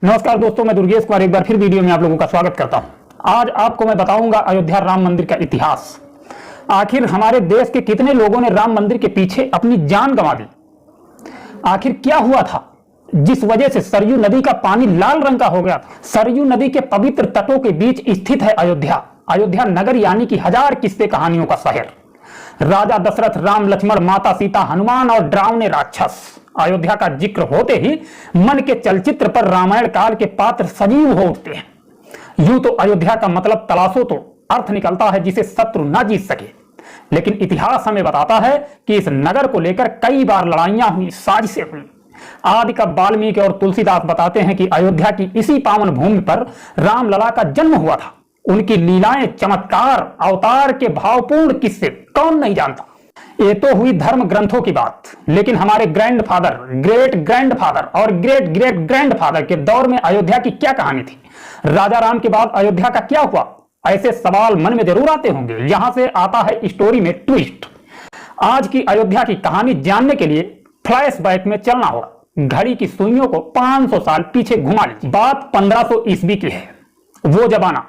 नमस्कार दोस्तों, मैं दुर्गेश कुमार एक बार फिर वीडियो में आप लोगों का स्वागत करता हूं। आज आपको मैं बताऊंगा अयोध्या राम मंदिर का इतिहास। आखिर हमारे देश के कितने लोगों ने राम मंदिर के पीछे अपनी जान गंवा दी। आखिर क्या हुआ था जिस वजह से सरयू नदी का पानी लाल रंग का हो गया था। सरयू नदी के पवित्र तटों के बीच स्थित है अयोध्या। अयोध्या नगर यानी कि हजार किस्से कहानियों का शहर। राजा दशरथ, राम लक्ष्मण, माता सीता, हनुमान और डरावने राक्षस। अयोध्या का जिक्र होते ही मन के चलचित्र पर रामायण काल के पात्र सजीव हो उठते हैं। यूं तो अयोध्या का मतलब तलाशो तो अर्थ निकलता है जिसे शत्रु ना जीत सके, लेकिन इतिहास हमें बताता है कि इस नगर को लेकर कई बार लड़ाइयां हुई, साजिशें हुई। आदि कवि वाल्मीकि और तुलसीदास बताते हैं कि अयोध्या की इसी पावन भूमि पर रामलला का जन्म हुआ था। उनकी लीलाएं, चमत्कार, अवतार के भावपूर्ण किस्से कौन नहीं जानता। ये तो हुई धर्म ग्रंथों की बात, लेकिन हमारे ग्रैंडफादर, ग्रेट ग्रैंडफादर और ग्रेट ग्रेट ग्रैंडफादर के दौर में अयोध्या की क्या कहानी थी। राजा राम के बाद अयोध्या का क्या हुआ, ऐसे सवाल मन में जरूर आते होंगे। यहां से आता है स्टोरी में ट्विस्ट। आज की अयोध्या की कहानी जानने के लिए फ्लैशबैक में चलना होगा। घड़ी की सुइयों को 500 साल पीछे घुमा लीजिए। बात 1500 ईस्वी की है। वो जमाना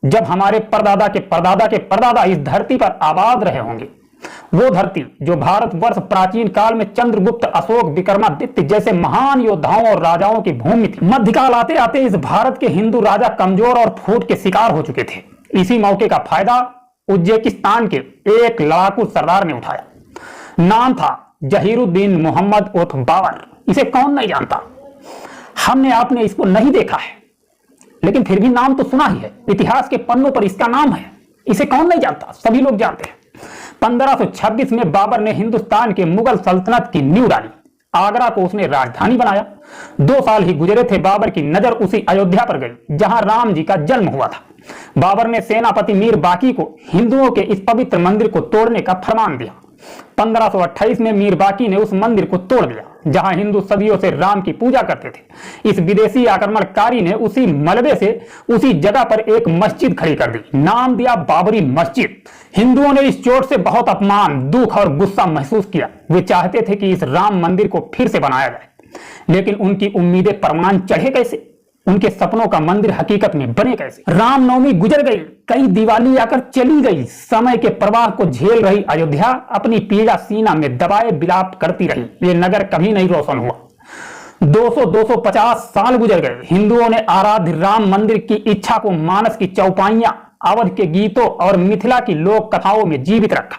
जब हमारे परदादा के परदादा के परदादा इस धरती पर आबाद रहे होंगे। वो धरती जो भारतवर्ष प्राचीन काल में चंद्रगुप्त, अशोक, विक्रमादित्य जैसे महान योद्धाओं और राजाओं की भूमि थी। मध्यकाल आते आते इस भारत के हिंदू राजा कमजोर और फूट के शिकार हो चुके थे। इसी मौके का फायदा उज्बेकिस्तान के एक लड़ाकू सरदार ने उठाया। नाम था जहीरुद्दीन मोहम्मद उर्फ बाबर। इसे कौन नहीं जानता। हमने आपने इसको नहीं देखा है, लेकिन फिर भी नाम तो सुना ही है। इतिहास के पन्नों पर इसका नाम है। इसे कौन नहीं जानता, सभी लोग जानते हैं। 1526 में बाबर ने हिंदुस्तान के मुगल सल्तनत की नींव डाली। आगरा को उसने राजधानी बनाया। 2 साल ही गुजरे थे, बाबर की नजर उसी अयोध्या पर गई जहां राम जी का जन्म हुआ था। बाबर ने सेनापति मीर बाकी को हिंदुओं के इस पवित्र मंदिर को तोड़ने का फरमान दिया। 1528 में मीर बाकी ने उस मंदिर को तोड़ दिया जहां हिंदू सदियों से राम की पूजा करते थे। इस विदेशी आक्रमणकारी ने उसी मलबे से उसी जगह पर एक मस्जिद खड़ी कर दी। नाम दिया बाबरी मस्जिद। हिंदुओं ने इस चोट से बहुत अपमान, दुख और गुस्सा महसूस किया। वे चाहते थे कि इस राम मंदिर को फिर से बनाया जाए, लेकिन उनकी उम्मीदें परवान चढ़े कैसे। उनके सपनों का मंदिर हकीकत में बने कैसे। रामनवमी गुजर गई, कई दिवाली आकर चली गई। समय के प्रवाह को झेल रही अयोध्या अपनी पीड़ा सीना में दबाए विलाप करती रही। ये नगर कभी नहीं रोशन हुआ। 200-250 साल गुजर गए। हिंदुओं ने आराध्य राम मंदिर की इच्छा को मानस की चौपाइयां, अवध के गीतों और मिथिला की लोक कथाओं में जीवित रखा।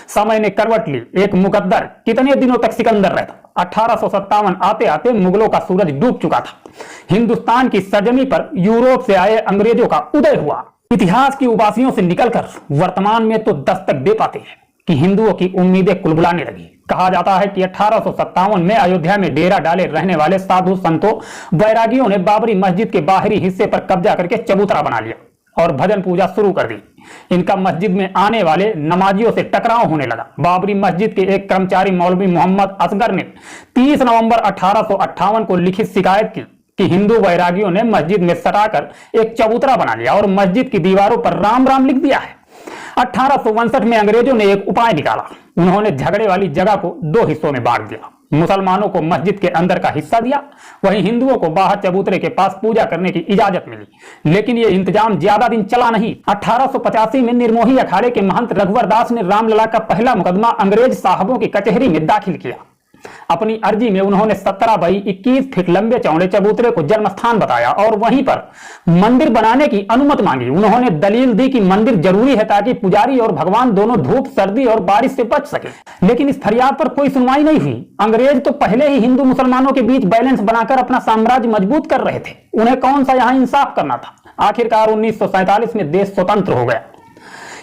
समय ने करवट ली। एक मुकद्दर कितने दिनों तक सिकंदर रहता। 1857 आते आते मुगलों का सूरज डूब चुका था। हिंदुस्तान की सरजमी पर यूरोप से आए अंग्रेजों का उदय हुआ। इतिहास की उबासियों से निकलकर वर्तमान में तो दस्तक दे पाते हैं कि हिंदुओं की उम्मीदें कुलबुलाने लगी। कहा जाता है कि 1857 में अयोध्या में डेरा डाले रहने वाले साधु संतों, बैरागियों ने बाबरी मस्जिद के बाहरी हिस्से पर कब्जा करके चबूतरा बना लिया और भजन पूजा शुरू कर दी। इनका मस्जिद में आने वाले नमाजियों से टकराव होने लगा। बाबरी मस्जिद के एक कर्मचारी मौलवी मोहम्मद असगर ने 30 नवंबर 1858 को लिखित शिकायत की कि हिंदू बैरागियों ने मस्जिद में सटाकर एक चबूतरा बना लिया और मस्जिद की दीवारों पर राम राम लिख दिया है। 1859 में अंग्रेजों ने एक उपाय निकाला। उन्होंने झगड़े वाली जगह को 2 हिस्सों में बांट दिया। मुसलमानों को मस्जिद के अंदर का हिस्सा दिया, वहीं हिंदुओं को बाहर चबूतरे के पास पूजा करने की इजाजत मिली। लेकिन यह इंतजाम ज्यादा दिन चला नहीं। 1885 में निर्मोही अखाड़े के महंत रघुवर दास ने रामलला का पहला मुकदमा अंग्रेज साहबों की कचहरी में दाखिल किया। अपनी अर्जी में उन्होंने 17 बाई 21 फीट लंबे चौड़े चबूतरे को जन्मस्थान बताया और वहीं पर मंदिर बनाने की अनुमति मांगी। उन्होंने दलील दी कि मंदिर जरूरी है ताकि पुजारी और भगवान दोनों धूप, सर्दी और बारिश से बच सके। लेकिन इस फरियाद पर कोई सुनवाई नहीं हुई। अंग्रेज तो पहले ही हिंदू मुसलमानों के बीच बैलेंस बनाकर अपना साम्राज्य मजबूत कर रहे थे। उन्हें कौन सा यहां इंसाफ करना था। आखिरकार 1947 में देश स्वतंत्र हो गया।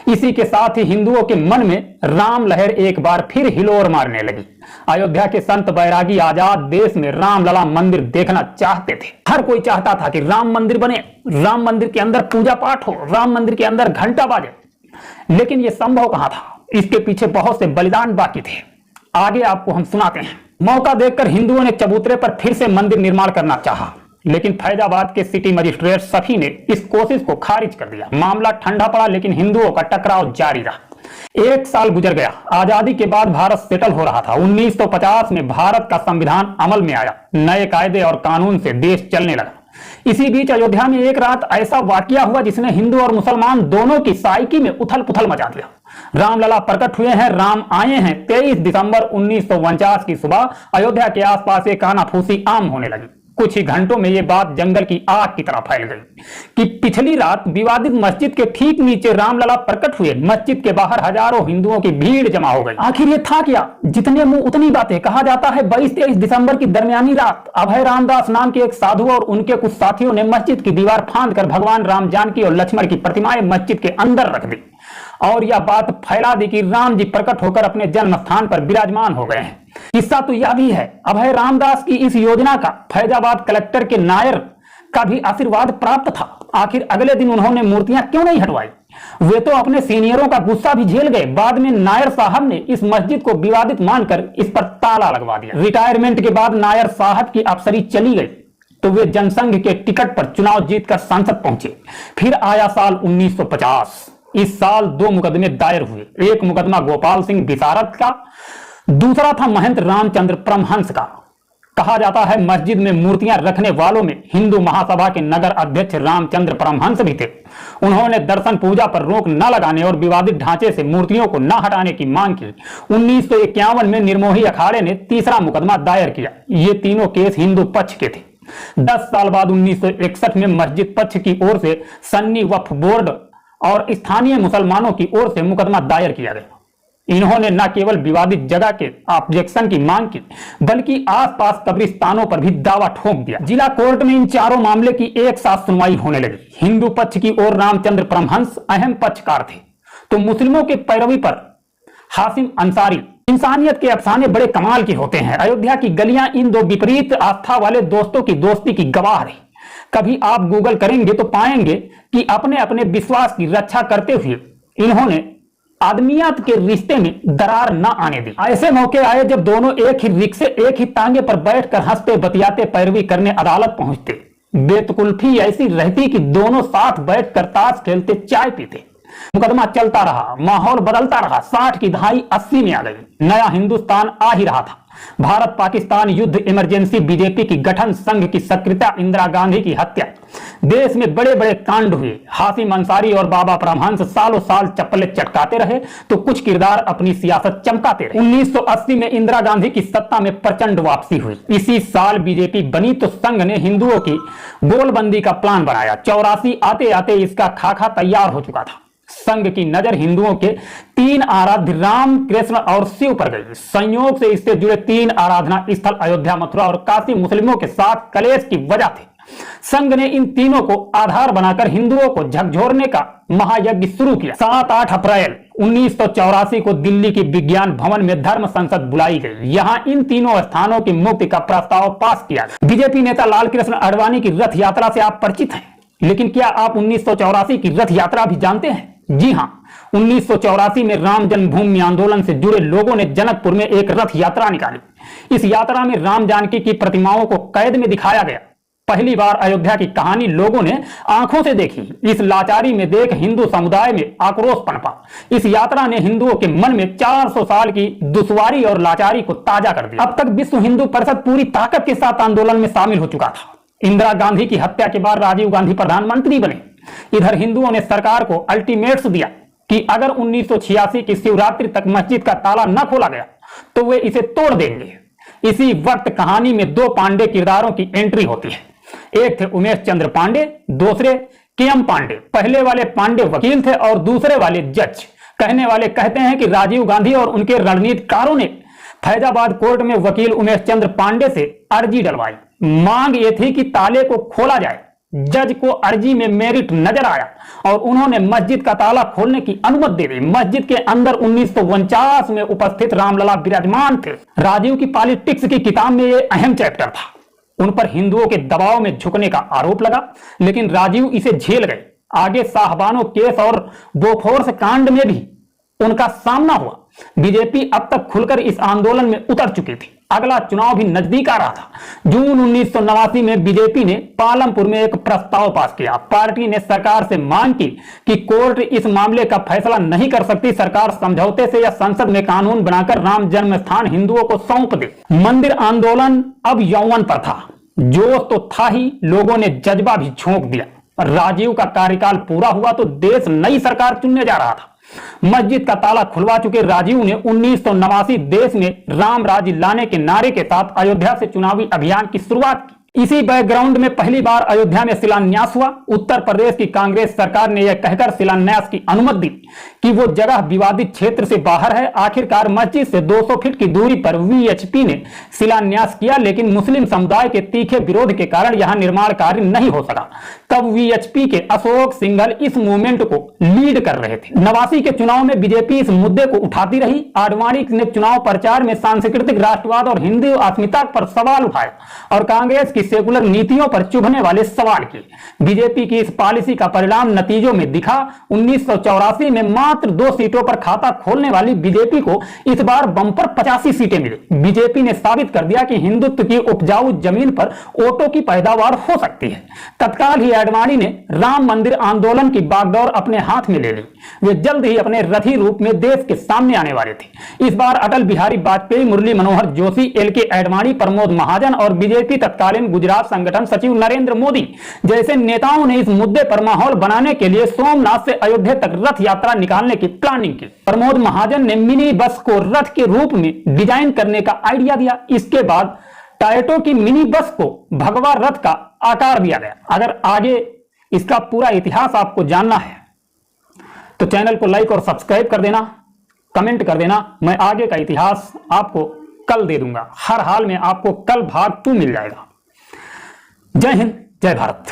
इसी के साथ ही हिंदुओं के मन में राम लहर एक बार फिर हिलोर मारने लगी। अयोध्या के संत बैरागी आजाद देश में रामलला मंदिर देखना चाहते थे। हर कोई चाहता था कि राम मंदिर बने, राम मंदिर के अंदर पूजा पाठ हो, राम मंदिर के अंदर घंटा बाजे। लेकिन यह संभव कहां था। इसके पीछे बहुत से बलिदान बाकी थे। आगे आपको हम सुनाते हैं। मौका देखकर हिंदुओं ने चबूतरे पर फिर से मंदिर निर्माण करना चाहा, लेकिन फैजाबाद के सिटी मजिस्ट्रेट सफी ने इस कोशिश को खारिज कर दिया। मामला ठंडा पड़ा, लेकिन हिंदुओं का टकराव जारी रहा। 1 साल गुजर गया। आजादी के बाद भारत सेटल हो रहा था। 1950 में भारत का संविधान अमल में आया। नए कायदे और कानून से देश चलने लगा। इसी बीच अयोध्या में एक रात ऐसा वाकया हुआ जिसने हिंदू और मुसलमान दोनों की साइकी में उथल पुथल मचा दिया। रामलला प्रकट हुए हैं, राम आए हैं। 23 दिसंबर 1949 की सुबह अयोध्या के आसपास एक कानाफूसी आम होने लगी। कुछ ही घंटों में यह बात जंगल की आग की तरह फैल गई कि पिछली रात विवादित मस्जिद के ठीक नीचे रामलला प्रकट हुए। मस्जिद के बाहर हजारों हिंदुओं की भीड़ जमा हो गई। आखिर ये था क्या? जितने मुंह उतनी बातें। कहा जाता है 22-23 दिसंबर की दरमियानी रात अभय रामदास नाम के एक साधु और उनके कुछ साथियों ने मस्जिद की दीवार फांदकर भगवान राम, जानकी और लक्ष्मण की प्रतिमाएं मस्जिद के अंदर रख दी और यह बात फैला दी कि राम जी प्रकट होकर अपने जन्म स्थान पर विराजमान हो गए हैं। किस्सा तो यह भी है, अभय रामदास की इस योजना का फैजाबाद कलेक्टर के नायर का भी आशीर्वाद प्राप्त था। आखिर अगले दिन उन्होंने मूर्तियां क्यों नहीं हटवाई? वे तो अपने सीनियरों का गुस्सा भी झेल गए। बाद में नायर साहब ने इस मस्जिद को विवादित मानकर इस पर ताला लगवा दिया। रिटायरमेंट के बाद नायर साहब की अफसरी चली गई तो वे जनसंघ के टिकट पर चुनाव जीतकर संसद पहुंचे। फिर आया साल 1950। इस साल 2 मुकदमे दायर हुए। एक मुकदमा गोपाल सिंह विशारद का, दूसरा था महंत रामचंद्र परमहंस का। कहा जाता है मस्जिद में मूर्तियां रखने वालों में हिंदू महासभा के नगर अध्यक्ष रामचंद्र परमहंस भी थे। उन्होंने दर्शन पूजा पर रोक न लगाने और विवादित ढांचे से मूर्तियों को न हटाने की मांग की। 1951 में निर्मोही अखाड़े ने तीसरा मुकदमा दायर किया। ये तीनों केस हिंदू पक्ष के थे। 10 साल बाद 1961 में मस्जिद पक्ष की ओर से सन्नी वक्फ बोर्ड और स्थानीय मुसलमानों की ओर से मुकदमा दायर किया गया। इन्होंने न केवल विवादित जगह के ऑब्जेक्शन की मांग की बल्कि आसपास कब्रिस्तानों पर भी दावा ठोक दिया। जिला कोर्ट में इन चारों मामले की एक साथ सुनवाई होने लगी। हिंदू पक्ष की ओर रामचंद्र परमहंस अहम पक्षकार थे तो मुस्लिमों के पैरवी पर हासिम अंसारी। इंसानियत के अफसाने बड़े कमाल के होते हैं। अयोध्या की गलियां इन दो विपरीत आस्था वाले दोस्तों की दोस्ती की गवाह रही। कभी आप गूगल करेंगे तो पाएंगे कि अपने अपने विश्वास की रक्षा करते हुए इन्होंने आदमियत के रिश्ते में दरार न आने दी। ऐसे मौके आए जब दोनों एक ही रिक्शे, एक ही टांगे पर बैठकर हंसते बतियाते पैरवी करने अदालत पहुंचते। बेतकुल्फी ऐसी रहती कि दोनों साथ बैठकर ताश खेलते, चाय पीते। मुकदमा चलता रहा, माहौल बदलता रहा। 60 की दहाई 80 में आ गई। नया हिंदुस्तान आ ही रहा था। भारत पाकिस्तान युद्ध इमरजेंसी, बीजेपी की गठन, संघ की सक्रियता, इंदिरा गांधी की हत्या, देश में बड़े बड़े कांड हुए। हासिम अंसारी और बाबा परमहंस सालों साल चप्पलें चटकाते रहे तो कुछ किरदार अपनी सियासत चमकाते रहे। 1980 में इंदिरा गांधी की सत्ता में प्रचंड वापसी हुई। इसी साल बीजेपी बनी तो संघ ने हिंदुओं की गोलबंदी का प्लान बनाया। 84 आते आते इसका खाका तैयार हो चुका था। संघ की नजर हिंदुओं के 3 आराध्य राम, कृष्ण और शिव पर गई। संयोग से इससे जुड़े 3 आराधना स्थल अयोध्या, मथुरा और काशी मुस्लिमों के साथ कलेश की वजह थे। संघ ने इन तीनों को आधार बनाकर हिंदुओं को झकझोरने का महायज्ञ शुरू किया। 7-8 अप्रैल 1984 को दिल्ली के विज्ञान भवन में धर्म संसद बुलाई गई। यहां इन तीनों स्थानों की मुक्ति का प्रस्ताव पास किया गया। बीजेपी नेता लाल कृष्ण आडवाणी की रथ यात्रा से आप परिचित हैं, लेकिन क्या आप 1984 की रथ यात्रा भी जानते हैं? जी हां, 1984 में राम जन्मभूमि आंदोलन से जुड़े लोगों ने जनकपुर में एक रथ यात्रा निकाली। इस यात्रा में राम, जानकी की प्रतिमाओं को कैद में दिखाया गया। पहली बार अयोध्या की कहानी लोगों ने आंखों से देखी। इस लाचारी में देख हिंदू समुदाय में आक्रोश पनपा। इस यात्रा ने हिंदुओं के मन में 400 साल की दुश्वारी और लाचारी को ताजा कर दिया। अब तक विश्व हिंदू परिषद पूरी ताकत के साथ आंदोलन में शामिल हो चुका था। इंदिरा गांधी की हत्या के बाद राजीव गांधी प्रधानमंत्री बने। इधर हिंदुओं ने सरकार को अल्टीमेट्स दिया कि अगर 1986 की शिवरात्रि तक मस्जिद का ताला न खोला गया तो वे इसे तोड़ देंगे। इसी वक्त कहानी में 2 पांडे किरदारों की एंट्री होती है। एक थे उमेश चंद्र पांडे, दूसरे केएम पांडे। पहले वाले पांडे वकील थे और दूसरे वाले जज। कहने वाले कहते हैं कि राजीव गांधी और उनके रणनीतिकारों ने फैजाबाद कोर्ट में वकील उमेश चंद्र पांडे से अर्जी डलवाई। मांग ये थी कि ताले को खोला जाए। जज को अर्जी में मेरिट नजर आया और उन्होंने मस्जिद का ताला खोलने की अनुमति दे दी। मस्जिद के अंदर 1949 में उपस्थित रामलला विराजमान थे। राजीव की पॉलिटिक्स की किताब में यह अहम चैप्टर था। उन पर हिंदुओं के दबाव में झुकने का आरोप लगा, लेकिन राजीव इसे झेल गए। आगे साहबानो केस और बोफोर्स कांड में भी उनका सामना हुआ। बीजेपी अब तक खुलकर इस आंदोलन में उतर चुकी थी। अगला चुनाव भी नजदीक आ रहा था। जून 1989 में बीजेपी ने पालमपुर में एक प्रस्ताव पास किया। पार्टी ने सरकार से मांग की कि कोर्ट इस मामले का फैसला नहीं कर सकती, सरकार समझौते से या संसद में कानून बनाकर राम जन्म स्थान हिंदुओं को सौंप दे। मंदिर आंदोलन अब यौवन पर था। जोश तो था ही, लोगों ने जज्बा भी झोंक दिया। राजीव का कार्यकाल पूरा हुआ तो देश नई सरकार चुनने जा रहा था। मस्जिद का ताला खुलवा चुके राजीव ने 1989 देश में राम राज्य लाने के नारे के साथ अयोध्या से चुनावी अभियान की शुरुआत की। इसी बैकग्राउंड में पहली बार अयोध्या में शिलान्यास हुआ। उत्तर प्रदेश की कांग्रेस सरकार ने यह कहकर शिलान्यास की अनुमति दी कि वो जगह विवादित क्षेत्र से बाहर है। आखिरकार मस्जिद से 200 फीट की दूरी पर वीएचपी ने शिलान्यास किया, लेकिन मुस्लिम समुदाय के तीखे विरोध के कारण यहां निर्माण कार्य नहीं हो सका। तब वीएचपी के अशोक सिंघल इस मूवमेंट को लीड कर रहे थे। 89 के चुनाव में बीजेपी इस मुद्दे को उठाती रही। आडवाणी ने चुनाव प्रचार में सांस्कृतिक राष्ट्रवाद और हिंदू अस्मिता पर सवाल उठाया और कांग्रेस की सेकुलर नीतियों पर चुभने वाले सवाल किए। बीजेपी की इस पॉलिसी का परिणाम नतीजों में दिखा। 1984 में मात्र 2 सीटों पर खाता खोलने वाली बीजेपी को इस बार बंपर 85 सीटें मिली। बीजेपी ने साबित कर दिया कि हिंदुत्व की उपजाऊ जमीन पर वोटों की पैदावार हो सकती है। तत्काल ही आडवाणी ने राम मंदिर आंदोलन की बागडोर अपने हाथ में ले ली। वे जल्द ही अपने रथी रूप में देश के सामने आने वाले थे। इस बार अटल बिहारी वाजपेयी, मुरली मनोहर जोशी, एलके आडवाणी, प्रमोद महाजन और बीजेपी तत्कालीन गुजरात संगठन सचिव नरेंद्र मोदी जैसे नेताओं ने इस मुद्दे पर माहौल बनाने के लिए सोमनाथ से अयोध्या तक रथ यात्रा निकालने की प्लानिंग की। प्रमोद महाजन ने मिनी बस को रथ के रूप में डिजाइन करने का आइडिया दिया। इसके बाद टायटो की मिनी बस को भगवा रथ का आकार दिया गया। अगर आगे इसका पूरा इतिहास आपको जानना है तो चैनल को लाइक और सब्सक्राइब कर देना, कमेंट कर देना। मैं आगे का इतिहास आपको कल दे दूंगा। हर हाल में आपको कल भाग 2 मिल जाएगा। जय हिंद, जय भारत।